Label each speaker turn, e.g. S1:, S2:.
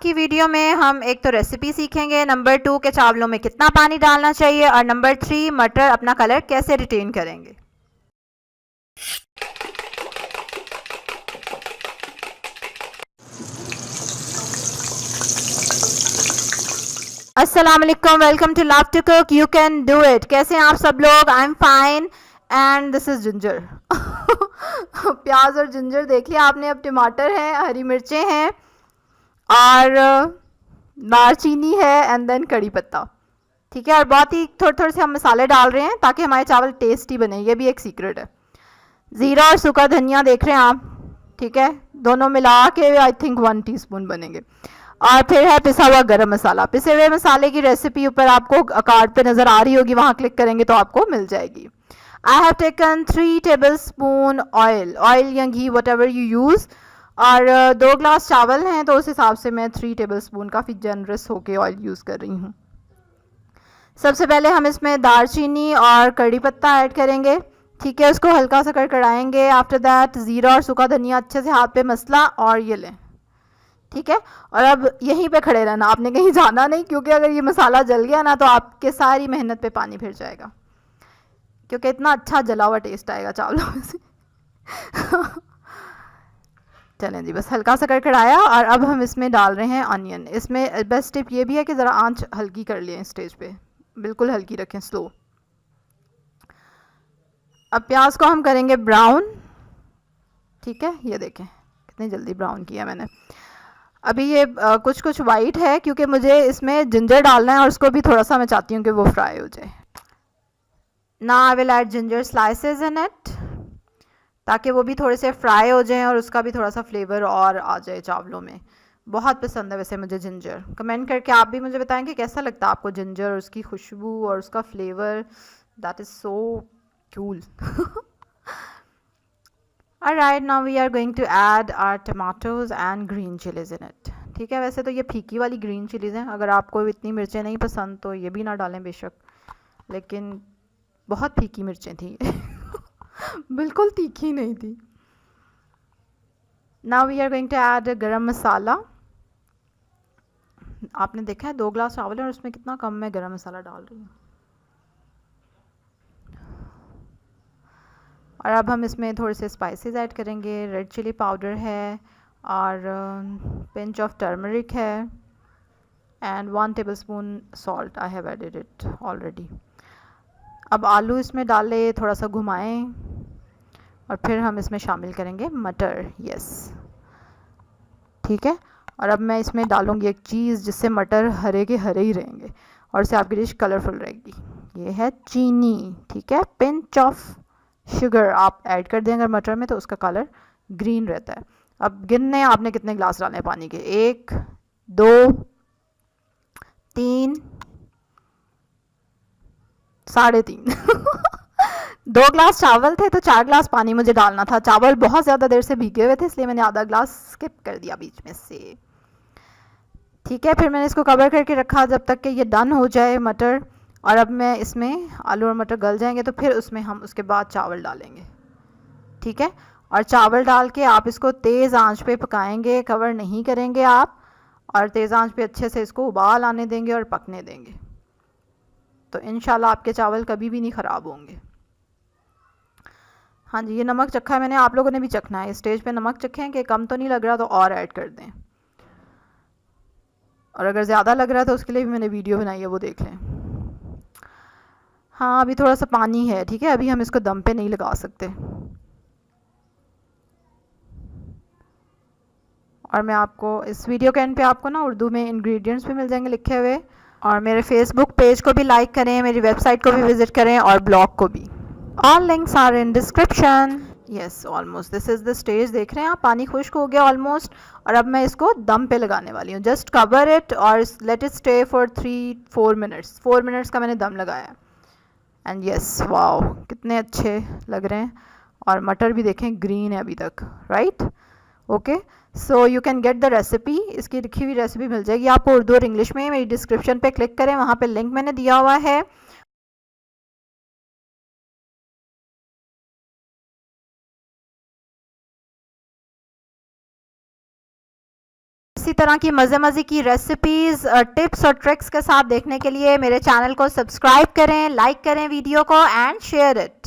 S1: की वीडियो में हम एक तो रेसिपी सीखेंगे, नंबर 2 के चावलों में कितना पानी डालना चाहिए, और नंबर 3 मटर अपना कलर कैसे रिटेन करेंगे। अस्सलाम वालेकुम, welcome to love to cook, you can do it. कैसे हैं आप सब लोग? I am fine and this is ginger. प्याज और जिंजर देख लिया आपने। अब टमाटर है, हरी मिर्चें हैं और दालचीनी है एंड देन कड़ी पत्ता। ठीक है, और बहुत ही थोड़े थोड़े से हम मसाले डाल रहे हैं ताकि हमारे चावल टेस्टी बने। ये भी एक सीक्रेट है। ज़ीरा और सूखा धनिया देख रहे हैं आप, ठीक है, दोनों मिला के आई थिंक 1 टीस्पून बनेंगे। और फिर है पिसा हुआ गरम मसाला। पिसे हुए मसाले की रेसिपी ऊपर आपको कार्ड पे नज़र आ रही होगी, वहाँ क्लिक करेंगे तो आपको मिल जाएगी। I have taken 3 table spoon oil, oil या घी वट एवर यू यूज़। और 2 ग्लास चावल हैं तो उस हिसाब से मैं 3 टेबल स्पून काफ़ी जनरस होके ऑयल यूज़ कर रही हूँ। सबसे पहले हम इसमें दालचीनी और कड़ी पत्ता ऐड करेंगे। ठीक है, उसको हल्का सा कड़ाएंगे। आफ्टर दैट ज़ीरा और सूखा धनिया अच्छे से हाथ पे मसला और ये लें। ठीक है, और अब यहीं पे खड़े रहना, आपने कहीं जाना नहीं, क्योंकि अगर ये मसाला जल गया ना तो आपके सारी मेहनत पे पानी फिर जाएगा, क्योंकि इतना अच्छा जला हुआ टेस्ट आएगा चावलों में से। चलें जी, बस हल्का सा कड़ाया। और अब हम इसमें डाल रहे हैं अनियन। इसमें बेस्ट टिप ये भी है कि ज़रा आंच हल्की कर लें, स्टेज पे बिल्कुल हल्की रखें, स्लो। अब प्याज को हम करेंगे ब्राउन। ठीक है, ये देखें कितनी जल्दी ब्राउन किया मैंने। अभी ये कुछ कुछ वाइट है क्योंकि मुझे इसमें जिंजर डालना है और उसको भी थोड़ा सा मैं चाहती हूँ कि वो फ्राई हो जाए। ना I will add ginger slices in it, ताकि वो भी थोड़े से फ्राई हो जाएं और उसका भी थोड़ा सा फ्लेवर और आ जाए चावलों में। बहुत पसंद है वैसे मुझे जिंजर। कमेंट करके आप भी मुझे बताएं कि कैसा लगता है आपको जिंजर, और उसकी खुशबू और उसका flavour. That is so cool. Alright, now we are going to add our tomatoes and green chilies in it. ठीक है, वैसे तो ये फीकी वाली ग्रीन चिलीज़ हैं, अगर आपको इतनी मिर्चें नहीं पसंद तो ये भी ना डालें बेशक, लेकिन बहुत फीकी मिर्चें थी। बिल्कुल तीखी नहीं थी। Now we are going to add गरम मसाला। आपने देखा है 2 ग्लास चावल है और उसमें कितना कम मैं गरम मसाला डाल रही हूँ। और अब हम इसमें थोड़े से स्पाइसेस ऐड करेंगे। रेड चिली पाउडर है और पिंच ऑफ टर्मरिक है and 1 tablespoon salt. I have added it already. अब आलू इसमें डाले, थोड़ा सा घुमाएं और फिर हम इसमें शामिल करेंगे मटर। यस, ठीक है। और अब मैं इसमें डालूँगी एक चीज़ जिससे मटर हरे के हरे ही रहेंगे और इससे आपकी डिश कलरफुल रहेगी। ये है चीनी। ठीक है, पिंच ऑफ शुगर आप ऐड कर दें अगर मटर में, तो उसका कलर ग्रीन रहता है। अब गिनने आपने कितने ग्लास डालने पानी के, 1 2 3 3.5। 2 ग्लास चावल थे तो 4 ग्लास पानी मुझे डालना था। चावल बहुत ज़्यादा देर से भीगे हुए थे इसलिए मैंने आधा ग्लास स्किप कर दिया बीच में से। ठीक है, फिर मैंने इसको कवर करके रखा जब तक कि ये डन हो जाए मटर। और अब मैं इसमें आलू और मटर गल जाएंगे तो फिर उसमें हम उसके बाद चावल डालेंगे। ठीक है, और चावल डाल के आप इसको तेज़ आंच पे पकाएंगे, कवर नहीं करेंगे आप, और तेज़ आंच पे अच्छे से इसको उबाल आने देंगे और पकने देंगे। तो इंशाल्लाह आपके चावल कभी भी नहीं ख़राब होंगे। हाँ जी, ये नमक चखा है मैंने, आप लोगों ने भी चखना है। स्टेज पे नमक चखें कि कम तो नहीं लग रहा तो और ऐड कर दें, और अगर ज़्यादा लग रहा है तो उसके लिए भी मैंने वीडियो बनाई है, वो देख लें। हाँ, अभी थोड़ा सा पानी है। ठीक है, अभी हम इसको दम पे नहीं लगा सकते। और मैं आपको इस वीडियो के एंड पे आपको ना उर्दू में इंग्रेडिएंट्स भी मिल जाएंगे लिखे हुए। और मेरे फेसबुक पेज को भी लाइक करें, मेरी वेबसाइट को भी विज़िट करें और ब्लॉग को भी। All links are in description. Yes, almost this is the stage. देख रहे हैं आप, पानी खुश्क हो गया ऑलमोस्ट। और अब मैं इसको दम पे लगाने वाली हूँ। जस्ट कवर इट और let it stay for 3-4 minutes. 4 minutes का मैंने दम लगाया। एंड यस, वाओ कितने अच्छे लग रहे हैं। और मटर भी देखें ग्रीन है अभी तक, right. Okay, so you can get the recipe. इसकी लिखी हुई रेसिपी मिल जाएगी आपको उर्दू और इंग्लिश में। मेरी डिस्क्रिप्शन पे क्लिक करें, वहाँ पे लिंक मैंने दिया हुआ है। इसी तरह की मज़े मज़े की रेसिपीज़, टिप्स और ट्रिक्स के साथ देखने के लिए मेरे चैनल को सब्सक्राइब करें, लाइक करें वीडियो को एंड शेयर इट।